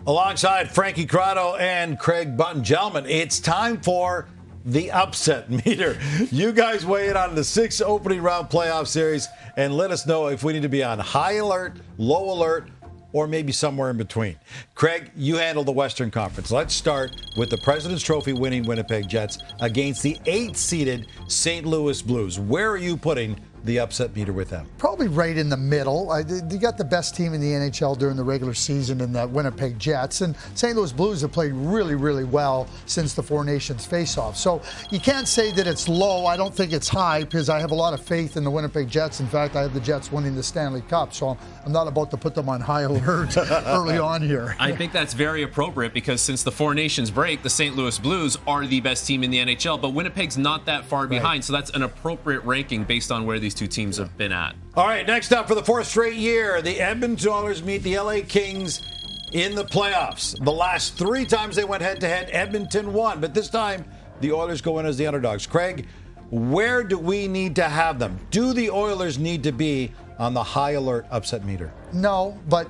Alongside Frankie Corrado and Craig Button. Gentlemen, it's time for the upset meter. You guys weigh in on the 6 opening round playoff series and let us know if we need to be on high alert, low alert, or maybe somewhere in between. Craig, you handle the Western Conference. Let's start with the President's Trophy winning Winnipeg Jets against the 8th-seeded St. Louis Blues. Where are you putting the upset meter with them? Probably right in the middle. You got the best team in the NHL during the regular season in the Winnipeg Jets, and St. Louis Blues have played really, really well since the Four Nations face-off. So you can't say that it's low. I don't think it's high because I have a lot of faith in the Winnipeg Jets. In fact, I have the Jets winning the Stanley Cup, so I'm not about to put them on high alert early on here. I think that's very appropriate because since the Four Nations break, the St. Louis Blues are the best team in the NHL, but Winnipeg's not that far behind, so that's an appropriate ranking based on where these two teams have been at. All right, next up for the 4th straight year, the Edmonton Oilers meet the LA Kings in the playoffs. The last 3 times they went head-to-head, Edmonton won, but this time the Oilers go in as the underdogs. Craig, where do we need to have them? Do the Oilers need to be on the high alert upset meter? No, but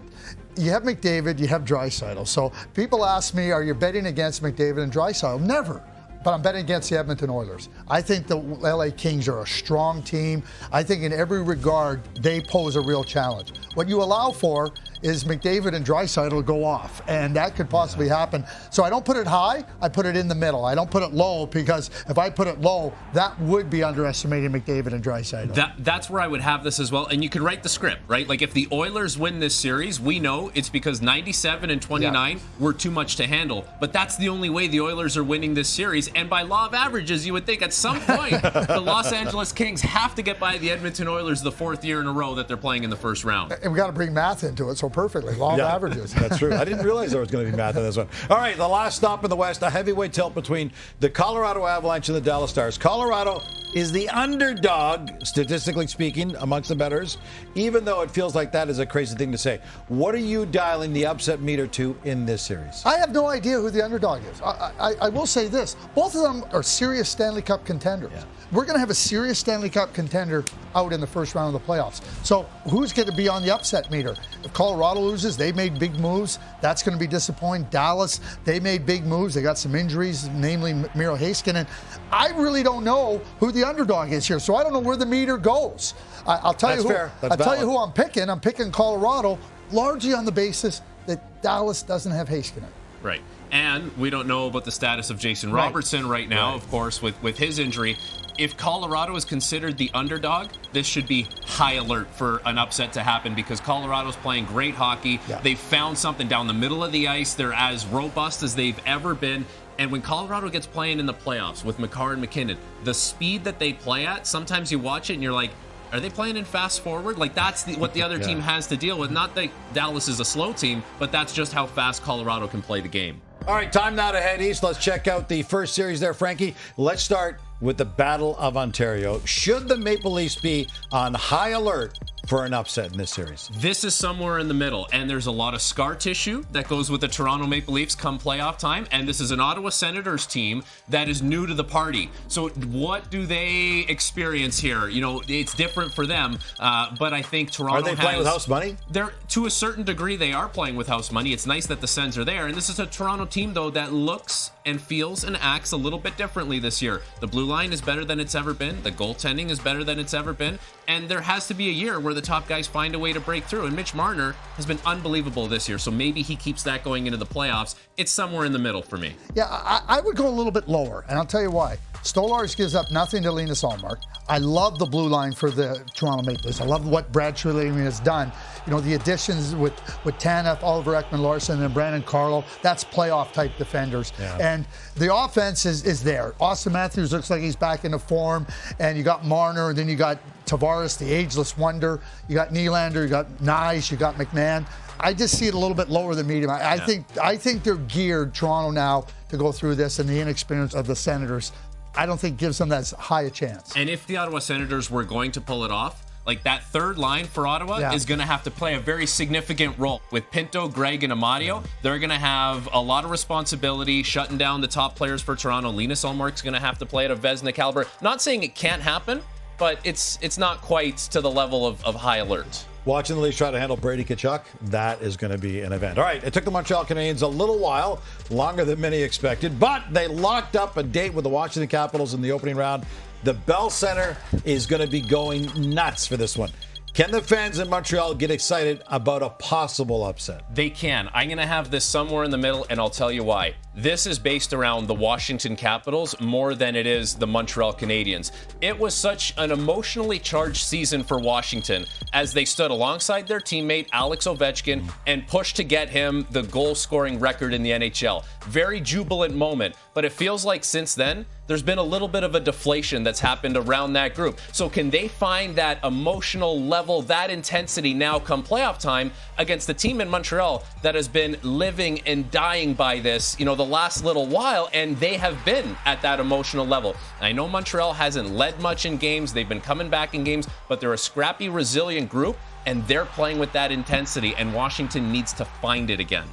you have McDavid, you have Draisaitl. So people ask me, are you betting against McDavid and Draisaitl? Never. But I'm betting against the Edmonton Oilers. I think the LA Kings are a strong team. I think in every regard, they pose a real challenge. What you allow for is McDavid and Draisaitl go off, and that could possibly happen. So I don't put it high, I put it in the middle. I don't put it low because if I put it low, that would be underestimating McDavid and Draisaitl. That's where I would have this as well, and you could write the script, right? Like if the Oilers win this series, we know it's because 97 and 29 were too much to handle, but that's the only way the Oilers are winning this series, and by law of averages, you would think at some point the Los Angeles Kings have to get by the Edmonton Oilers the 4th year in a row that they're playing in the first round. And we got to bring math into it, so perfectly. Law of averages. That's true. I didn't realize there was going to be math in this one. All right, the last stop in the West, a heavyweight tilt between the Colorado Avalanche and the Dallas Stars. Colorado is the underdog, statistically speaking, amongst the bettors, even though it feels like that is a crazy thing to say. What are you dialing the upset meter to in this series? I have no idea who the underdog is. I will say this. Both of them are serious Stanley Cup contenders. Yeah. We're going to have a serious Stanley Cup contender out in the first round of the playoffs. So who's going to be on the upset meter? If Colorado loses, they made big moves. That's going to be disappointing. Dallas, they made big moves. They got some injuries, namely Miro Heiskanen. I really don't know who the underdog is here, so I don't know where the meter goes. I'll tell you who I'm picking. I'm picking Colorado largely on the basis that Dallas doesn't have Heiskanen. Right. And we don't know about the status of Jason Robertson right now, of course, with his injury. If Colorado is considered the underdog, this should be high alert for an upset to happen because Colorado's playing great hockey. Yeah. They've found something down the middle of the ice. They're as robust as they've ever been. And when Colorado gets playing in the playoffs with Makar and McKinnon, the speed that they play at, sometimes you watch it and you're like, are they playing in fast forward? Like that's what the other team has to deal with. Not that Dallas is a slow team, but that's just how fast Colorado can play the game. All right, time now to head east. Let's check out the first series there, Frankie. Let's start with the Battle of Ontario. Should the Maple Leafs be on high alert for an upset in this series? This is somewhere in the middle, and there's a lot of scar tissue that goes with the Toronto Maple Leafs come playoff time, and this is an Ottawa Senators team that is new to the party. So what do they experience here? You know, it's different for them, but I think Toronto Are they playing with house money? They're, to a certain degree, they are playing with house money. It's nice that the Sens are there, and this is a Toronto team, though, that looks and feels and acts a little bit differently this year. The blue line is better than it's ever been. The goaltending is better than it's ever been, and there has to be a year where the top guys find a way to break through, and Mitch Marner has been unbelievable this year, so maybe he keeps that going into the playoffs. It's somewhere in the middle for me. Yeah, I would go a little bit lower, and I'll tell you why. Stolarz gives up nothing to Linus Ullmark. I love the blue line for the Toronto Maple Leafs. I love what Brad Treliving has done. You know, the additions with Tanev, Oliver Ekman-Larsson, and Brandon Carlo, that's playoff-type defenders. Yeah. And the offense is there. Austin Matthews looks like he's back into form, and you got Marner, and then you got Tavares, the ageless wonder. You got Nylander, you got Nyes, you got McMahon. I just see it a little bit lower than medium. I think they're geared, Toronto, now to go through this, and the inexperience of the Senators, I don't think gives them that high a chance. And if the Ottawa Senators were going to pull it off, like that third line for Ottawa is going to have to play a very significant role. With Pinto, Gregg, and Amadio, they're going to have a lot of responsibility shutting down the top players for Toronto. Linus Ullmark's going to have to play at a Vezina caliber. Not saying it can't happen, but it's not quite to the level of high alert. watching the Leafs try to handle Brady Tkachuk, that is going to be an event. All right, it took the Montreal Canadiens a little while, longer than many expected, but they locked up a date with the Washington Capitals in the opening round. The Bell Center is going to be going nuts for this one. Can the fans in Montreal get excited about a possible upset? They can. I'm going to have this somewhere in the middle, and I'll tell you why. This is based around the Washington Capitals more than it is the Montreal Canadiens. It was such an emotionally charged season for Washington as they stood alongside their teammate Alex Ovechkin and pushed to get him the goal-scoring record in the NHL. Very jubilant moment, but it feels like since then, there's been a little bit of a deflation that's happened around that group. So can they find that emotional level, that intensity now come playoff time against the team in Montreal that has been living and dying by this, the last little while, and they have been at that emotional level. I know Montreal hasn't led much in games. They've been coming back in games, but they're a scrappy, resilient group, and they're playing with that intensity, and Washington needs to find it again.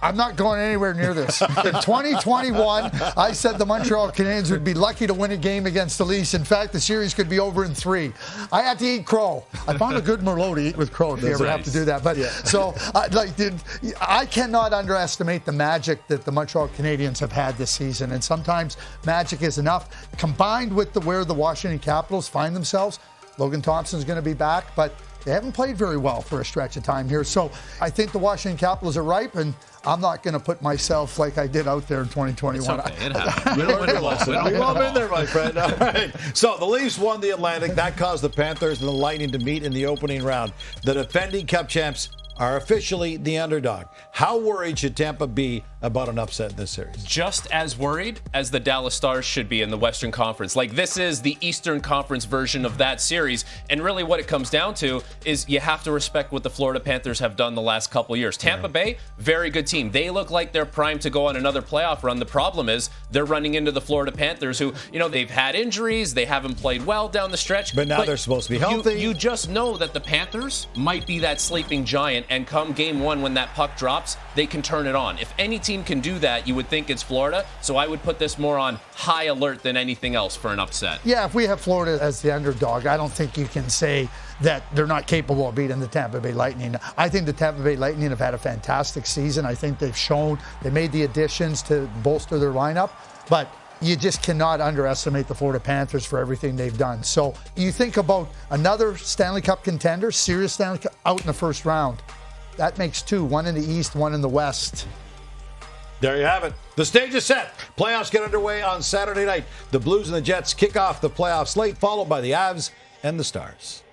I'm not going anywhere near this. In 2021, I said the Montreal Canadiens would be lucky to win a game against the Leafs. In fact, the series could be over in 3. I had to eat crow. I found a good Merlot to eat with crow if you ever have to do that. But so, I cannot underestimate the magic that the Montreal Canadiens have had this season. And sometimes magic is enough. Combined with where the Washington Capitals find themselves, Logan Thompson's going to be back, but they haven't played very well for a stretch of time here. So I think the Washington Capitals are ripe, and I'm not going to put myself like I did out there in 2021. It's okay. It happens. We've all been there, my friend. All right. So the Leafs won the Atlantic. That caused the Panthers and the Lightning to meet in the opening round. The defending Cup champs are officially the underdog. How worried should Tampa be about an upset in this series? Just as worried as the Dallas Stars should be in the Western Conference. Like, this is the Eastern Conference version of that series. And really what it comes down to is you have to respect what the Florida Panthers have done the last couple years. Tampa Bay, very good team. They look like they're primed to go on another playoff run. The problem is they're running into the Florida Panthers who, they've had injuries. They haven't played well down the stretch. But now they're supposed to be healthy. You just know that the Panthers might be that sleeping giant, and come game one when that puck drops, they can turn it on. If any team can do that, you would think it's Florida. So I would put this more on high alert than anything else for an upset. Yeah, if we have Florida as the underdog, I don't think you can say that they're not capable of beating the Tampa Bay Lightning. I think the Tampa Bay Lightning have had a fantastic season. I think they've shown they made the additions to bolster their lineup, but you just cannot underestimate the Florida Panthers for everything they've done. So you think about another Stanley Cup contender, serious Stanley Cup, out in the first round. That makes 2, one in the East, one in the West. There you have it. The stage is set. Playoffs get underway on Saturday night. The Blues and the Jets kick off the playoff slate, followed by the Avs and the Stars.